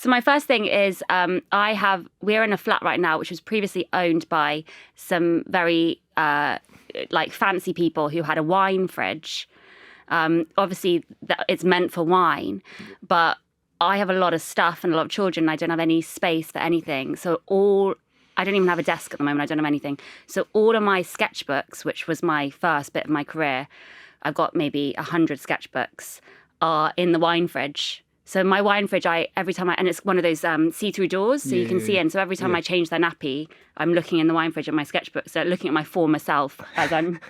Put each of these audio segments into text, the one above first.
So my first thing is we're in a flat right now, which was previously owned by some very like fancy people who had a wine fridge. Obviously, it's meant for wine, but I have a lot of stuff and a lot of children. I don't have any space for anything. I don't even have a desk at the moment. I don't have anything. So all of my sketchbooks, which was my first bit of my career, I've got maybe 100 sketchbooks, are in the wine fridge. So my wine fridge, every time and it's one of those see-through doors, so you can see in. So every time I change their nappy, I'm looking in the wine fridge at my sketchbook. So looking at my former self as I'm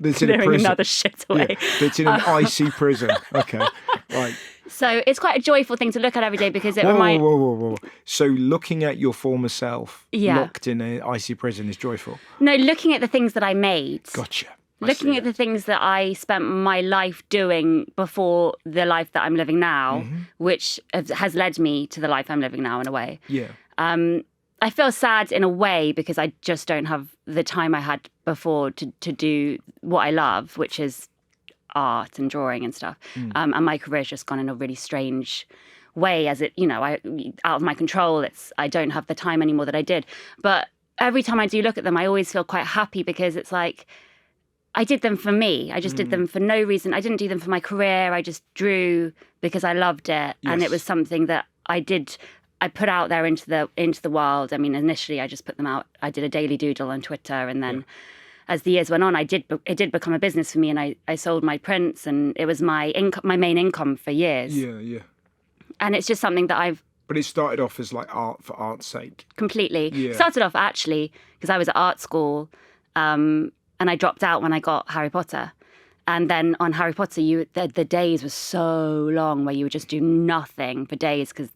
clearing another shit away. Yeah, that's in an icy prison. Okay, right. So it's quite a joyful thing to look at every day because it reminds... Whoa. So looking at your former self locked in an icy prison is joyful? No, looking at the things that I made. Gotcha. Looking at the things that I spent my life doing before the life that I'm living now, which has led me to the life I'm living now in a way. Yeah. I feel sad in a way because I just don't have the time I had before to do what I love, which is art and drawing and stuff. And my career's just gone in a really strange way as it, out of my control. I don't have the time anymore that I did. But every time I do look at them, I always feel quite happy because it's like, I did them for me. I just did them for no reason. I didn't do them for my career. I just drew because I loved it. Yes. And it was something that I put out there into the world. I mean, initially I just put them out. I did a daily doodle on Twitter. And then as the years went on, it did become a business for me. And I sold my prints and it was my main income for years. Yeah. And it's just something that But it started off as like art for art's sake. Completely. Yeah. Started off actually because I was at art school. And I dropped out when I got Harry Potter. And then on Harry Potter, the days were so long where you would just do nothing for days because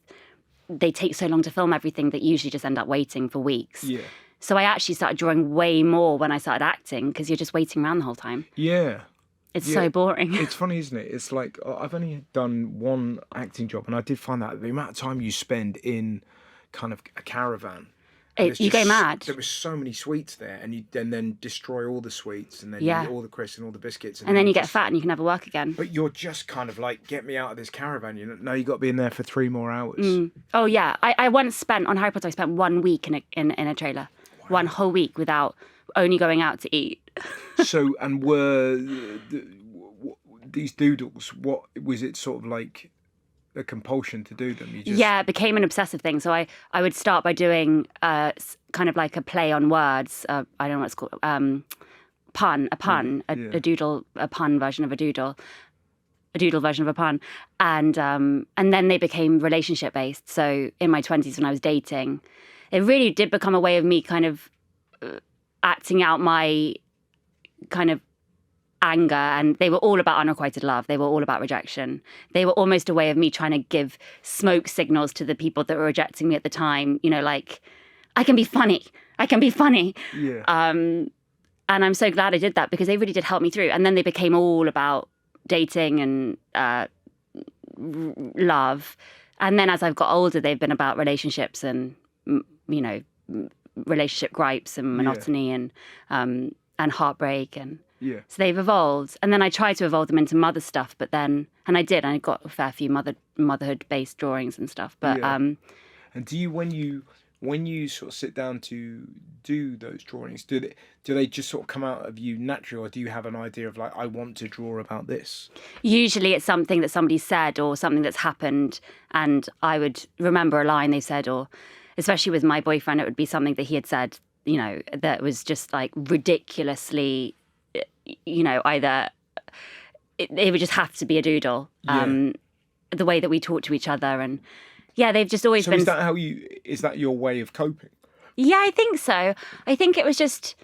they take so long to film everything that you usually just end up waiting for weeks. Yeah. So I actually started drawing way more when I started acting because you're just waiting around the whole time. Yeah. It's so boring. It's funny, isn't it? It's like I've only done one acting job and I did find that the amount of time you spend in kind of a caravan. You go mad. There were so many sweets there, and you then destroy all the sweets, and then you eat all the crisps and all the biscuits, and then you get fat and you can never work again. But you're just kind of like, get me out of this caravan. No, you got to be in there for 3 more hours. Oh yeah, I once spent on Harry Potter. I spent 1 week in a trailer, 1 whole week without only going out to eat. So, and were these doodles? What was it sort of like? A compulsion to do them? Yeah, it became an obsessive thing. So I would start by doing kind of like a play on words. I don't know what it's called. A doodle, a pun version of a doodle version of a pun. And then they became relationship based. So in my 20s when I was dating, it really did become a way of me kind of acting out my kind of anger, and they were all about unrequited love. They were all about rejection. They were almost a way of me trying to give smoke signals to the people that were rejecting me at the time. Like, I can be funny. Yeah. And I'm so glad I did that because they really did help me through. And then they became all about dating and love. And then as I've got older, they've been about relationships and relationship gripes and monotony and heartbreak and. Yeah. So they've evolved. And then I tried to evolve them into mother stuff, but then, and I did, and I got a fair few motherhood-based drawings and stuff. But And do you, when you sort of sit down to do those drawings, do they just sort of come out of you naturally, or do you have an idea of like, I want to draw about this? Usually it's something that somebody said or something that's happened, and I would remember a line they said, or especially with my boyfriend, it would be something that he had said, that was just like ridiculously... either it would just have to be a doodle. The way that we talk to each other, and they've just always been. Is that your way of coping? Yeah, I think so. I think it was just.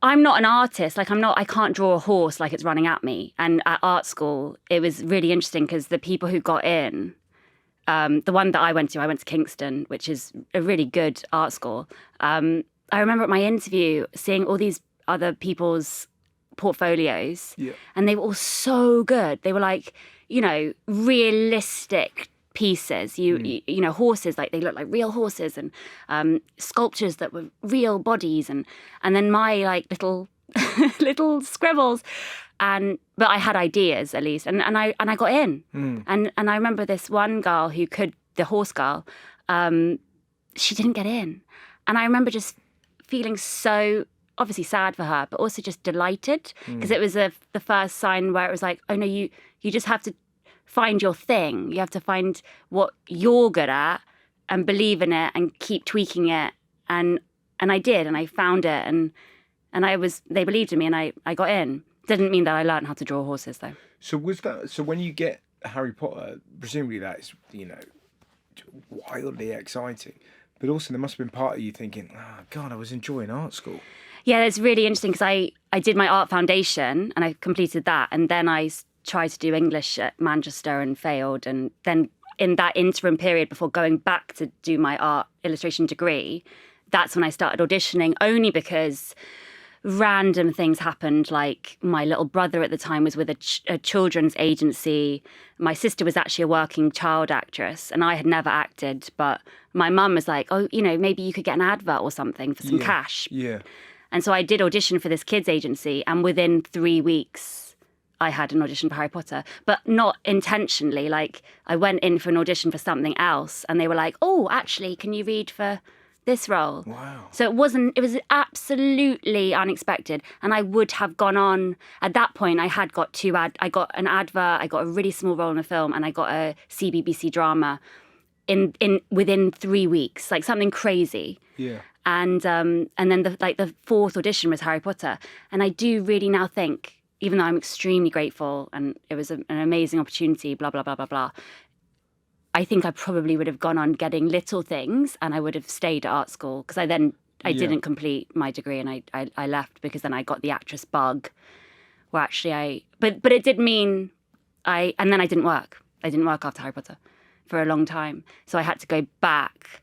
I'm not an artist. Like I can't draw a horse like it's running at me. And at art school, it was really interesting because the people who got in, the one that I went to Kingston, which is a really good art school. I remember at my interview seeing all these other people's portfolios, and they were all so good. They were like, realistic pieces. Horses, like they look like real horses, and sculptures that were real bodies, and then my like little little scribbles, but I had ideas at least, and I got in, and I remember this one girl who could the horse girl, she didn't get in. And I remember just feeling so obviously sad for her, but also just delighted, because it was the first sign where it was like, oh no, you just have to find your thing. You have to find what you're good at and believe in it and keep tweaking it. And I did, and I found it, and they believed in me, and I got in. Didn't mean that I learned how to draw horses though. So when you get Harry Potter, presumably that's, wildly exciting. But also there must have been part of you thinking, oh God, I was enjoying art school. Yeah, it's really interesting because I did my art foundation and I completed that, and then I tried to do English at Manchester and failed, and then in that interim period before going back to do my art illustration degree, that's when I started auditioning, only because random things happened. Like my little brother at the time was with a children's agency. My sister was actually a working child actress, and I had never acted, but my mum was like, oh, maybe you could get an advert or something for some cash. Yeah. And so I did audition for this kids agency, and within 3 weeks I had an audition for Harry Potter, but not intentionally. Like I went in for an audition for something else, and they were like, oh, actually, can you read for this role? Wow. So it was absolutely unexpected. And I would have gone on, at that point I had got I got an advert, I got a really small role in a film, and I got a CBBC drama within 3 weeks, like something crazy. Yeah. And then the fourth audition was Harry Potter. And I do really now think, even though I'm extremely grateful and it was an amazing opportunity, blah, blah, blah, blah, blah, I think I probably would have gone on getting little things, and I would have stayed at art school, because I didn't complete my degree, and I left because then I got the actress bug, where actually but it did mean and then I didn't work. I didn't work after Harry Potter for a long time. So I had to go back,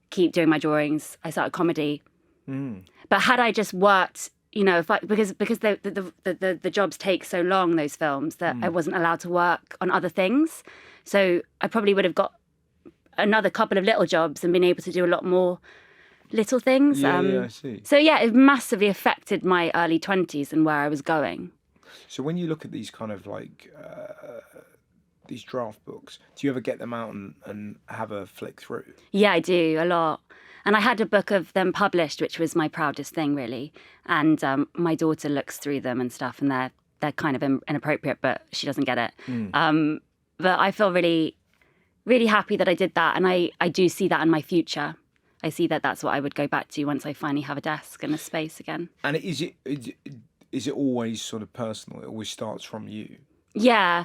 keep doing my drawings. I started comedy. But had I just worked, because the jobs take so long, those films, that I wasn't allowed to work on other things. So I probably would have got another couple of little jobs and been able to do a lot more little things. Yeah, I see. So yeah, it massively affected my early 20s and where I was going. So when you look at these kind of like these draft books, do you ever get them out and have a flick through? Yeah, I do, a lot. And I had a book of them published, which was my proudest thing, really. And my daughter looks through them and stuff, and they're kind of inappropriate, but she doesn't get it. But I feel really, really happy that I did that. And I do see that in my future. I see that that's what I would go back to once I finally have a desk and a space again. And is it always sort of personal? It always starts from you? Yeah.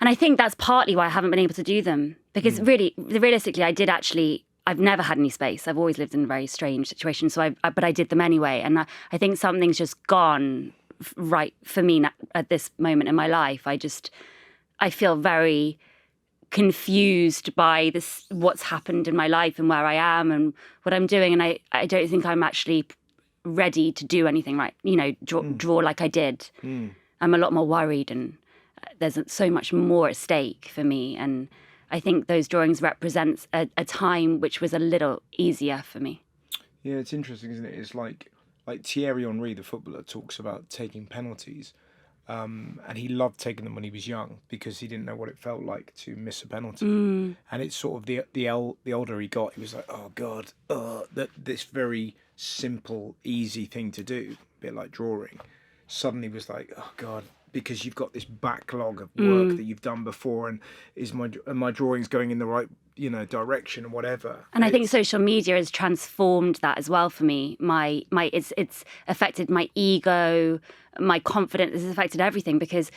And I think that's partly why I haven't been able to do them. Because realistically, I've never had any space. I've always lived in a very strange situation. So but I did them anyway. And I think something's just gone right for me at this moment in my life. I feel very confused by what's happened in my life and where I am and what I'm doing. And I don't think I'm actually ready to do anything right, draw like I did. I'm a lot more worried, and there's so much more at stake for me. And I think those drawings represent a time which was a little easier for me. Yeah, it's interesting, isn't it? It's like Thierry Henry, the footballer, talks about taking penalties. And he loved taking them when he was young because he didn't know what it felt like to miss a penalty. And it's sort of the older he got, he was like, oh God, this very simple, easy thing to do, a bit like drawing, suddenly was like, oh God, because you've got this backlog of work that you've done before, and are my drawings going in the right direction and whatever. And I think social media has transformed that as well for me. It's affected my ego, my confidence. It's affected everything, because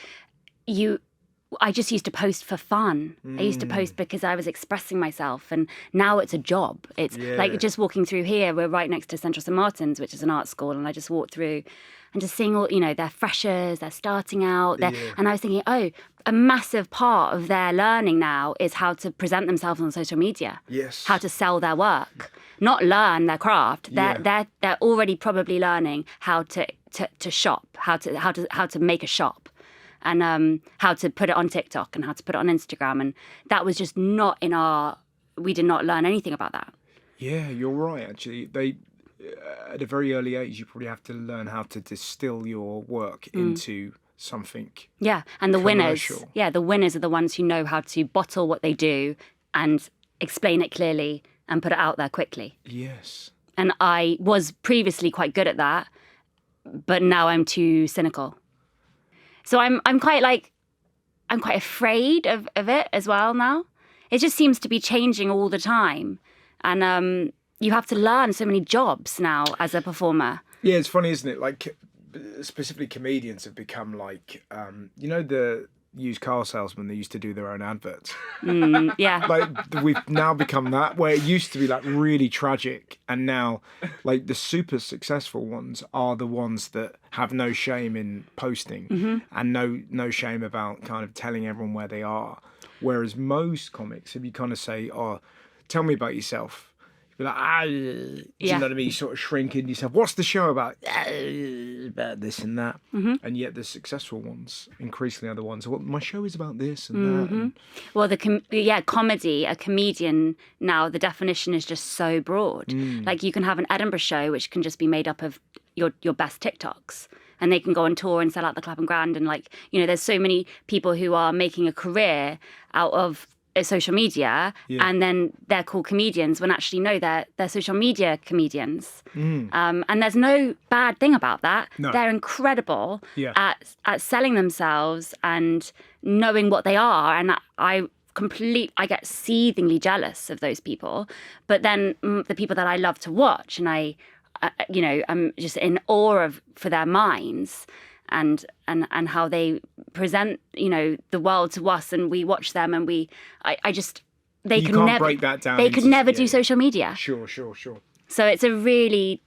I just used to post for fun. I used to post because I was expressing myself, and now it's a job. It's like just walking through here. We're right next to Central St Martin's, which is an art school, and I just walked through and just seeing all, they're freshers, they're starting out. And I was thinking, a massive part of their learning now is how to present themselves on social media. Yes. How to sell their work, not learn their craft. They're already probably learning how to shop, how to make a shop, and how to put it on TikTok and how to put it on Instagram. And that was just not we did not learn anything about that. Yeah, you're right, actually. At a very early age, you probably have to learn how to distill your work into something. Yeah, and the commercial. winners are the ones who know how to bottle what they do and explain it clearly and put it out there quickly. Yes. And I was previously quite good at that, but now I'm too cynical. So I'm quite afraid of it as well now. It just seems to be changing all the time. And you have to learn so many jobs now as a performer. Yeah, it's funny, isn't it? Like, specifically comedians have become like, the used car salesmen that used to do their own adverts. Yeah. Like, we've now become that, where it used to be like really tragic, and now like the super successful ones are the ones that have no shame in posting and no shame about kind of telling everyone where they are. Whereas most comics, if you kind of say, "Oh, tell me about yourself," you'd be like, do you know what I mean? You sort of shrink into yourself. What's the show about? About this and that. And yet the successful ones increasingly are the ones, well, my show is about this and that. And... Well, comedy, a comedian now, the definition is just so broad. Like, you can have an Edinburgh show, which can just be made up of your best TikToks. And they can go on tour and sell out the Clapham Grand. And there's so many people who are making a career out of social media, and then they're called comedians when actually no, they're social media comedians. And there's no bad thing about that. No. They're incredible at selling themselves and knowing what they are. And I get seethingly jealous of those people. But then the people that I love to watch, and I'm just in awe for their minds and how they present, the world to us, and we watch them, and they you could can't never break that down. They could never do social media. Sure. So it's a really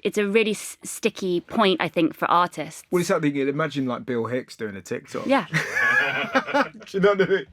sticky point, I think, for artists. Well, it's that thing. Imagine like Bill Hicks doing a TikTok. Yeah. Do you know what I mean?